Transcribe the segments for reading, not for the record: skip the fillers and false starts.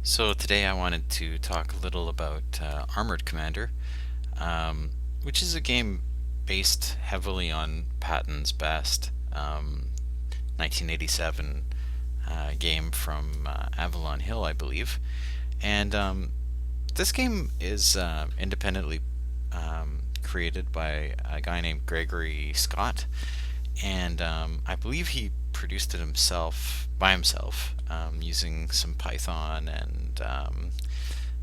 So today I wanted to talk a little about Armored Commander, which is a game based heavily on Patton's Best, 1987 game from Avalon Hill, I believe. And this game is independently created by a guy named Gregory Scott, and I believe he produced it himself by himself using some Python and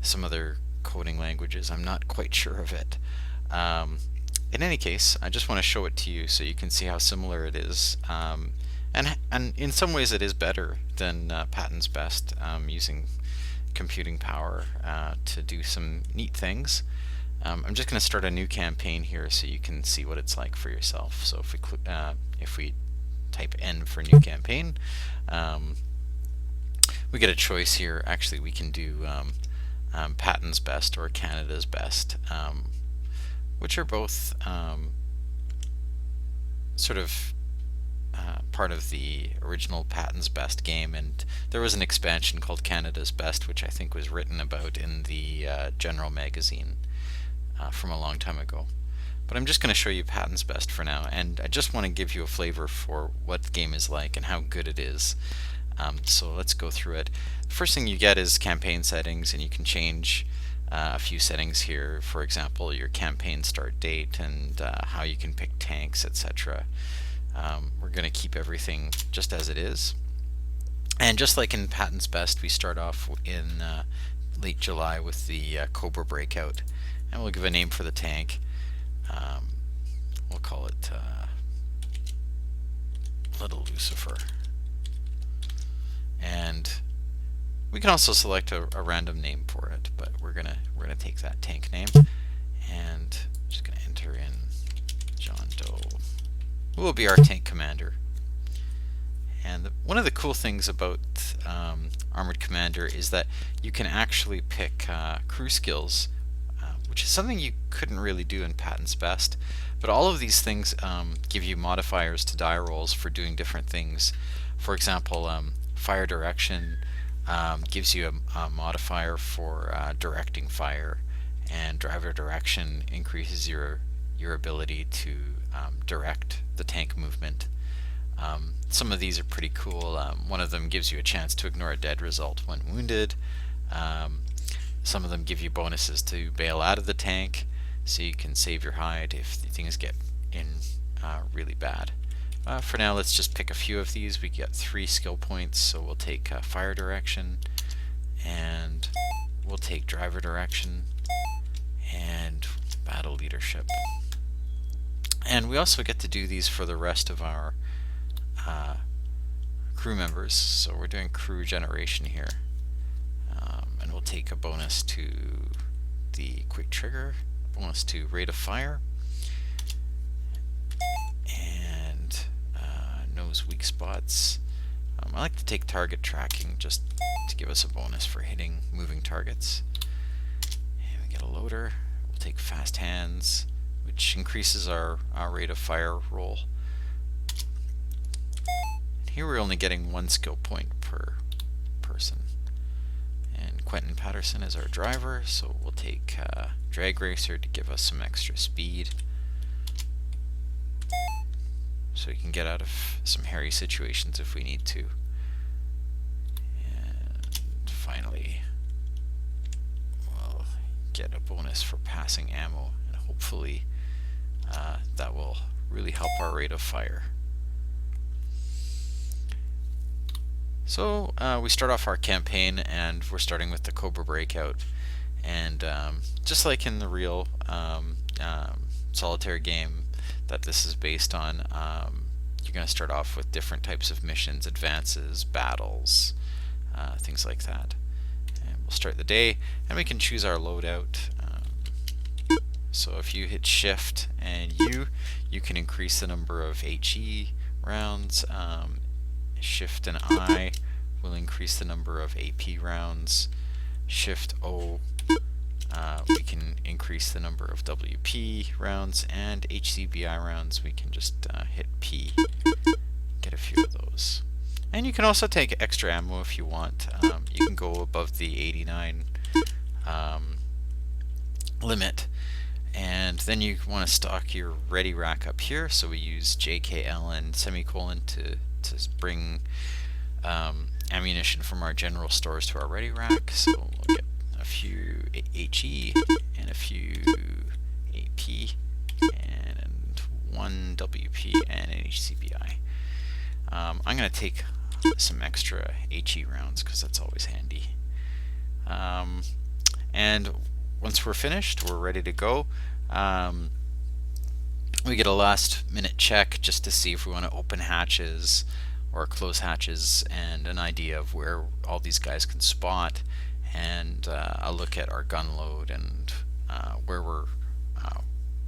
some other coding languages. I'm not quite sure of it. Um, in any case, I just want to show it to you so you can see how similar it is. And in some ways, it is better than Patton's Best, using computing power to do some neat things. I'm just going to start a new campaign here so you can see what it's like for yourself. So if we type N for new campaign, we get a choice here. Actually, we can do Patton's Best or Canada's Best, which are both sort of part of the original Patton's Best game, and there was an expansion called Canada's Best, which I think was written about in the General magazine from a long time ago. But I'm just going to show you Patton's Best for now, and I just want to give you a flavor for what the game is like and how good it is. So let's go through it. The first thing you get is campaign settings, and you can change a few settings here. For example, your campaign start date and how you can pick tanks, etc. We're going to keep everything just as it is. And just like in Patton's Best, we start off in late July with the Cobra Breakout, and we'll give a name for the tank. We'll call it Little Lucifer. And we can also select a random name for it, but we're gonna take that tank name, and just gonna enter in John Doe, who will be our tank commander. And one of the cool things about Armored Commander is that you can actually pick crew skills, which is something you couldn't really do in Patton's Best. But all of these things give you modifiers to die rolls for doing different things. For example, fire direction gives you a modifier for directing fire, and driver direction increases your ability to direct the tank movement. Some of these are pretty cool. One of them gives you a chance to ignore a dead result when wounded. Some of them give you bonuses to bail out of the tank, so you can save your hide if things get in really bad. For now, let's just pick a few of these. We get 3 skill points, so we'll take fire direction, and we'll take driver direction, and battle leadership. And we also get to do these for the rest of our crew members. So we're doing crew generation here. And we'll take a bonus to the quick trigger, bonus to rate of fire, and knows weak spots. I like to take target tracking just to give us a bonus for hitting moving targets. And we get a loader. We'll take fast hands, which increases our rate of fire roll. And here we're only getting 1 skill point per person. And Quentin Patterson is our driver, so we'll take Drag Racer to give us some extra speed, so we can get out of some hairy situations if we need to. And finally, we'll get a bonus for passing ammo, and hopefully that will really help our rate of fire. So we start off our campaign, and we're starting with the Cobra Breakout. And just like in the real solitaire game that this is based on, you're going to start off with different types of missions, advances, battles, things like that. And we'll start the day, and we can choose our loadout. So if you hit Shift and you can increase the number of HE rounds. Shift and I will increase the number of AP rounds. Shift O, we can increase the number of WP rounds, and HCBI rounds we can just hit P, get a few of those. And you can also take extra ammo if you want. You can go above the 89 limit. And then you want to stock your ready rack up here, so we use JKL and semicolon to bring ammunition from our general stores to our ready rack. So we'll get a few HE and a few AP and one WP and an HCBI. I'm going to take some extra HE rounds because that's always handy. And once we're finished, we're ready to go. We get a last minute check just to see if we want to open hatches or close hatches, and an idea of where all these guys can spot, and a look at our gun load, and where we're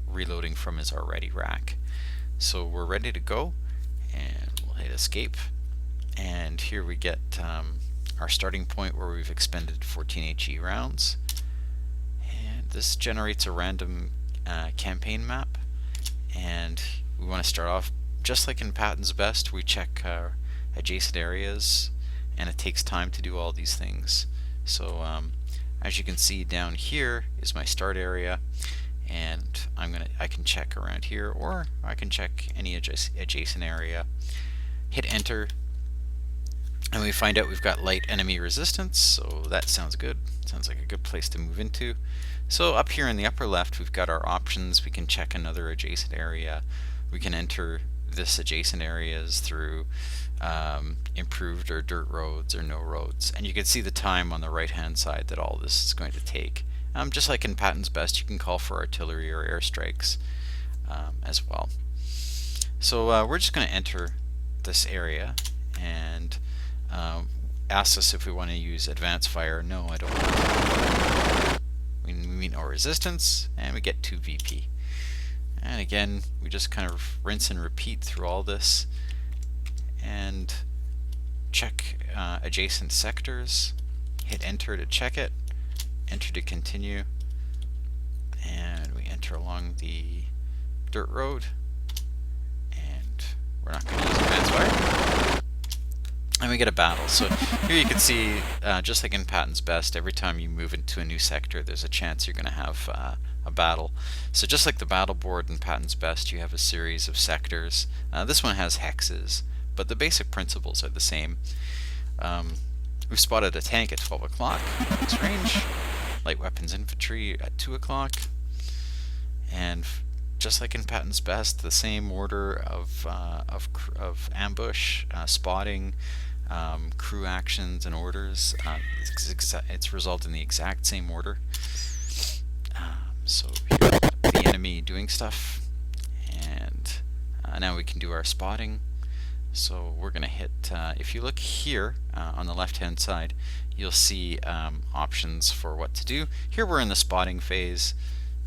reloading from is our ready rack. So we're ready to go, and we'll hit escape, and here we get our starting point where we've expended 14 HE rounds. This generates a random campaign map, and we want to start off just like in Patton's Best. We check adjacent areas, and it takes time to do all these things. So as you can see, down here is my start area, and I can check around here, or I can check any adjacent area. Hit enter, and we find out we've got light enemy resistance, so that sounds good. Sounds like a good place to move into. So up here in the upper left, we've got our options. We can check another adjacent area. We can enter this adjacent areas through improved or dirt roads or no roads. And you can see the time on the right hand side that all this is going to take. Just like in Patton's Best, you can call for artillery or airstrikes as well. So we're just going to enter this area, and asks us if we want to use advanced fire. No, I don't want to. We meet no resistance, and we get 2 VP. And again, we just kind of rinse and repeat through all this, and check adjacent sectors. Hit enter to check it, enter to continue, and we enter along the dirt road, and we're not going to use advanced fire. And we get a battle. So here you can see, just like in Patton's Best, every time you move into a new sector, there's a chance you're going to have a battle. So just like the battle board in Patton's Best, you have a series of sectors. This one has hexes, but the basic principles are the same. We've spotted a tank at 12 o'clock, close range, light weapons infantry at 2 o'clock, and just like in Patton's Best, the same order of ambush, spotting, crew actions and orders. It's resulted in the exact same order. So here we have the enemy doing stuff, and now we can do our spotting. So we're going to hit, if you look here on the left hand side, you'll see options for what to do. Here we're in the spotting phase,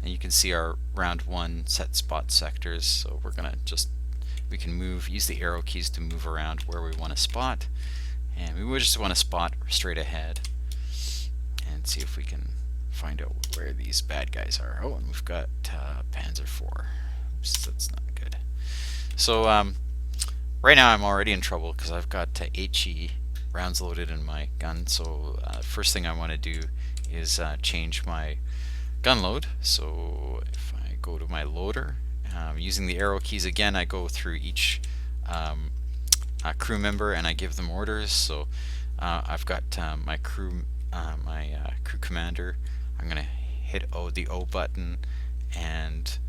and you can see our round 1 set spot sectors. So we're going to we can use the arrow keys to move around where we want to spot, and we would just want to spot straight ahead and see if we can find out where these bad guys are. Oh, and we've got Panzer IV. Oops, that's not good. So right now I'm already in trouble because I've got HE rounds loaded in my gun. So first thing I want to do is change my gun load. So if I go to my loader, using the arrow keys again, I go through each crew member and I give them orders. So I've got my crew commander. I'm gonna hit the O button, and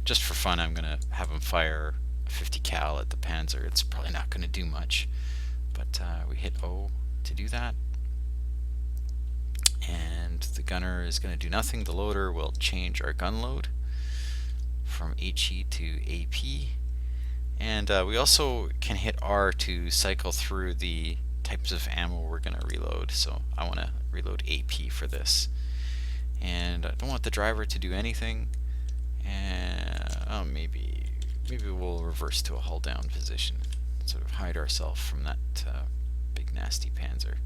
just for fun, I'm gonna have him fire a 50 cal at the Panzer. It's probably not gonna do much, but we hit O to do that. And the gunner is going to do nothing. The loader will change our gun load from HE to AP. And we also can hit R to cycle through the types of ammo we're going to reload. So I want to reload AP for this. And I don't want the driver to do anything. And maybe we'll reverse to a hull down position. Sort of hide ourselves from that big nasty Panzer.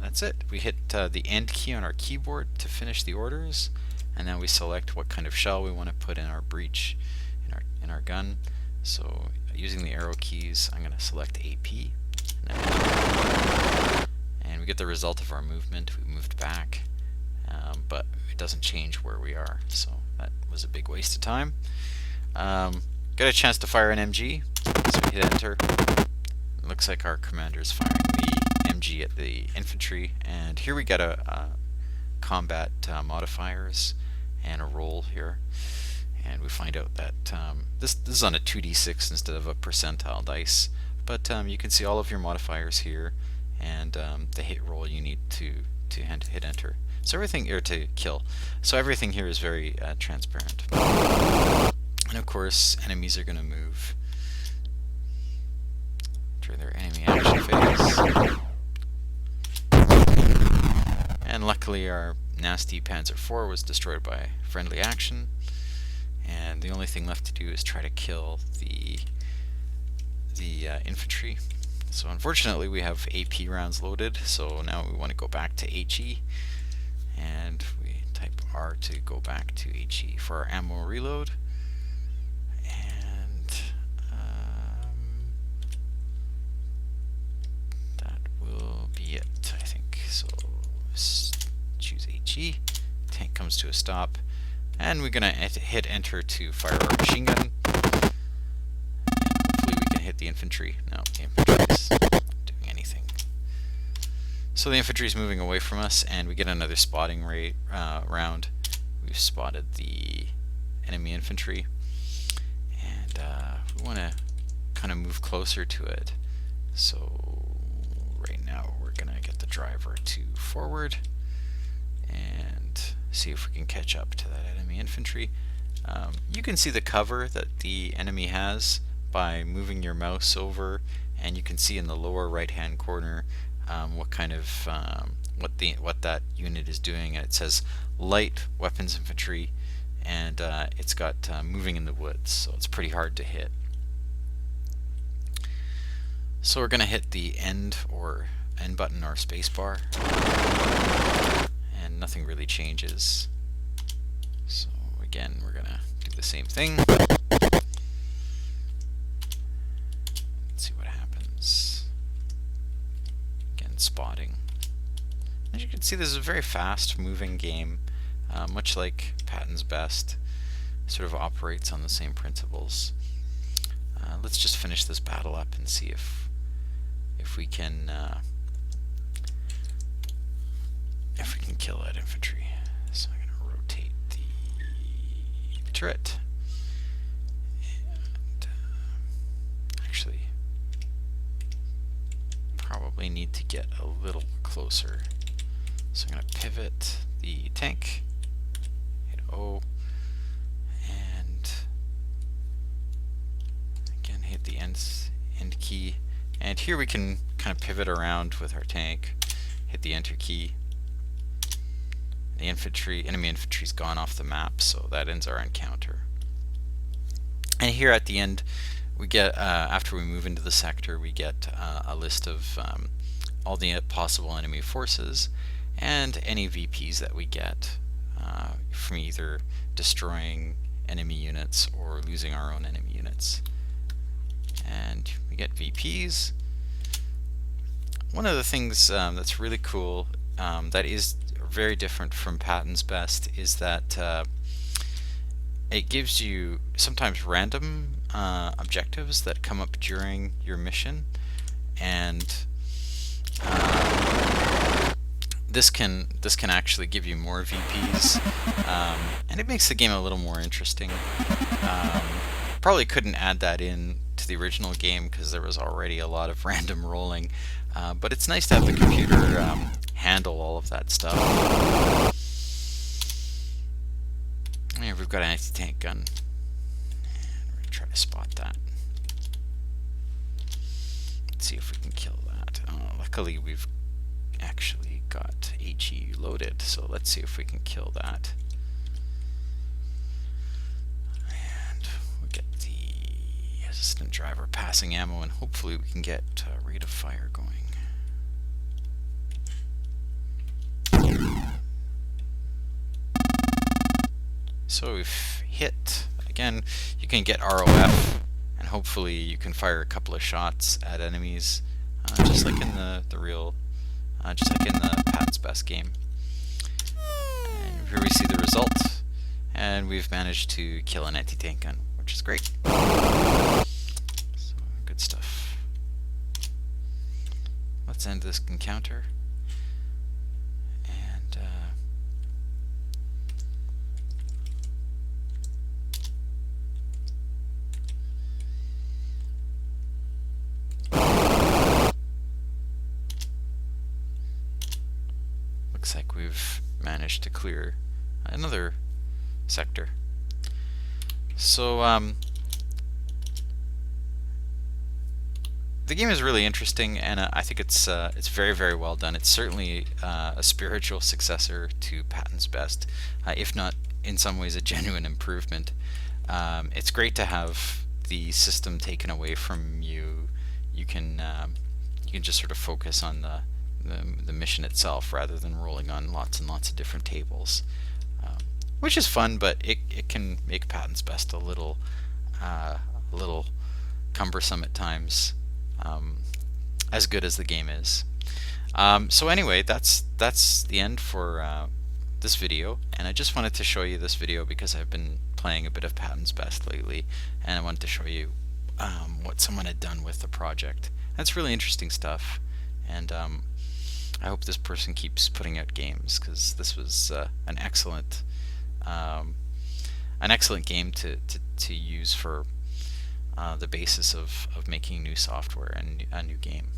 That's it. We hit the end key on our keyboard to finish the orders, and then we select what kind of shell we want to put in our breech in our gun. So using the arrow keys, I'm going to select AP, And we get the result of our movement. We moved back, but it doesn't change where we are, so that was a big waste of time. Got a chance to fire an MG, so we hit enter. It looks like our commander is firing the MG at the infantry, and here we get a combat modifiers and a roll here, and we find out that this is on a 2d6 instead of a percentile dice, but you can see all of your modifiers here, and the hit roll you need to hit enter. So everything here to kill. So everything here is very transparent. And of course, enemies are going to move during their enemy action phase. And luckily our nasty Panzer IV was destroyed by friendly action. And the only thing left to do is try to kill the infantry. So unfortunately we have AP rounds loaded, so now we want to go back to HE. And we type R to go back to HE for our ammo reload. And that will be it, I think. So choose HE, tank comes to a stop, and we're going to hit enter to fire our machine gun. And hopefully we can hit the infantry. No, the infantry is not doing anything. So the infantry is moving away from us, and we get another spotting round. We've spotted the enemy infantry, and we want to kind of move closer to it. So right now we're going to get the driver to forward and see if we can catch up to that enemy infantry. You can see the cover that the enemy has by moving your mouse over, and you can see in the lower right hand corner what kind of what that unit is doing. And it says light weapons infantry, and it's got moving in the woods, so it's pretty hard to hit. So we're going to hit the end button or space bar, and nothing really changes. So again, we're going to do the same thing. Let's see what happens. Again, spotting. As you can see, this is a very fast moving game, much like Patton's Best. Sort of operates on the same principles. Let's just finish this battle up and see if we can kill that infantry. So I'm going to rotate the turret, and actually probably need to get a little closer. So I'm going to pivot the tank, hit O, and again hit the end key. And here we can kind of pivot around with our tank, hit the enter key. The enemy infantry's gone off the map, so that ends our encounter. And here at the end, we get, after we move into the sector, we get a list of all the possible enemy forces and any VPs that we get from either destroying enemy units or losing our own enemy units. And we get VPs. One of the things that's really cool, that is very different from Patton's Best, is that it gives you sometimes random objectives that come up during your mission, and this can actually give you more VPs, and it makes the game a little more interesting. Probably couldn't add that in to the original game because there was already a lot of random rolling, but it's nice to have the computer handle all of that stuff. And we've got an anti-tank gun, and we're going to try to spot that. Let's see if we can kill that. Luckily we've actually got HE loaded, so let's see if we can kill that. And we'll get the assistant driver passing ammo, and hopefully we can get rate of fire going. So we've hit. Again, you can get ROF, and hopefully you can fire a couple of shots at enemies just like in the real, just like in the Patton's Best game. And here we see the result, and we've managed to kill an anti-tank gun, which is great. So, good stuff. Let's end this encounter. And looks like we've managed to clear another sector. So the game is really interesting, and I think it's very, very well done. It's certainly a spiritual successor to Patton's Best, if not in some ways a genuine improvement. It's great to have the system taken away from you. You can just sort of focus on the mission itself rather than rolling on lots and lots of different tables, which is fun, but it can make Patton's Best a little cumbersome at times, as good as the game is. So anyway, that's the end for this video, and I just wanted to show you this video because I've been playing a bit of Patton's Best lately, and I wanted to show you what someone had done with the project. That's really interesting stuff, and I hope this person keeps putting out games, because this was an excellent game to use for the basis of making new software and a new game.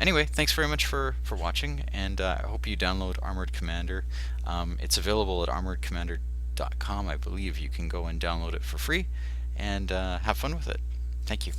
Anyway, thanks very much for watching, and I hope you download Armored Commander. It's available at armoredcommander.com. I believe you can go and download it for free and have fun with it. Thank you.